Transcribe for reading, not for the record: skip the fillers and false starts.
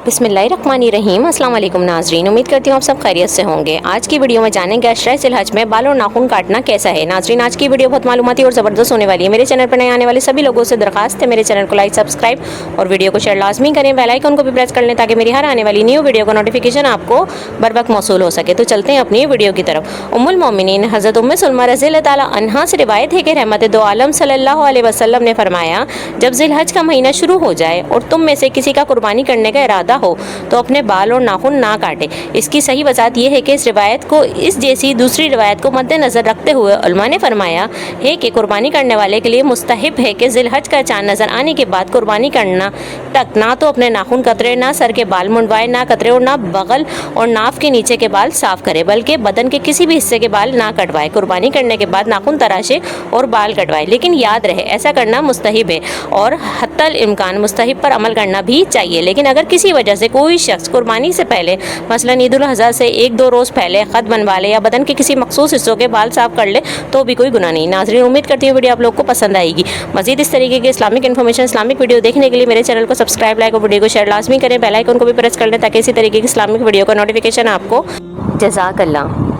बिस्मिल्लाहिर्रहमानिर्रहीम। अस्सलाम वालेकुम नाज़रीन, उम्मीद करती हूँ आप सब खैरियत से होंगे। आज की वीडियो में जानेंगे अशरा ज़िलहज में बाल और नाखून काटना कैसा है। नाज़रीन, आज की वीडियो बहुत मालूमाती और ज़बरदस्त होने वाली है। मेरे चैनल पर नए आने वाले सभी लोगों से दरखास्त है मेरे चैनल को लाइक सब्सक्राइब और वीडियो को शेयर लाजमी करें। बेल आइकन को भी प्रेस कर लें ताकि मेरी हर आने वाली न्यू वीडियो का नोटिफिकेशन आपको बर वक्त मौसूल हो सके। तो चलते हैं अपनी वीडियो की तरफ। उम्मुल मोमिनीन हज़रत उम्मे सलमा रज़ियल्लाहु ताला अन्हा से रिवायत है कि रहमत दो आलम सल्लल्लाहु अलैहि वसल्लम ने फरमाया, जब ज़िलहज का महीना शुरू हो जाए और तुम में से किसी का कुर्बानी करने का इरादा हो तो अपने बाल और नाखून ना काटे। इसकी सही वजाहत यह है कि इस रिवायत को इस जैसी दूसरी रिवायत को मद्देनज़र रखते हुए उलमा ने फरमाया है कि कुर्बानी करने वाले के लिए मुस्तहिब है कि ज़िलहज का चाँद नज़र आने के बाद कुर्बानी करना तक ना तो अपने नाखून कतरे, ना सर के बाल मुंडवाए, ना कतरे और ना बगल और नाफ के नीचे के बाल साफ करे, बल्कि बदन के किसी भी हिस्से के बाल ना कटवाए। कुर्बानी करने के बाद नाखून तराशे और बाल कटवाए, लेकिन याद रहे ऐसा करना मुस्तहिब है और हत्तल इम्कान मुस्तहिब पर अमल करना भी चाहिए। लेकिन अगर किसी वजह से कोई शख्स कुर्बानी से पहले मसलन ईद उल अज़हा से 1-2 रोज़ पहले ख़त बनवा ले या बदन के किसी मखसूस हिस्सों के बाल साफ कर ले तो भी कोई गुनाह नहीं। नाज़रीन, उम्मीद करती हूँ वीडियो आप लोग को पसंद आएगी। मज़ीद इस तरीके के इस्लामिक इन्फॉर्मेशन, इस्लामिक वीडियो देखने के लिए मेरे चैनल को सब्सक्राइब, लाइक और वीडियो को शेयर लाजमी करें। बेल आइकन को भी प्रेस कर लें ताकि इसी तरीके की इस्लामिक वीडियो का नोटिफिकेशन आपको। जज़ाकल्लाह।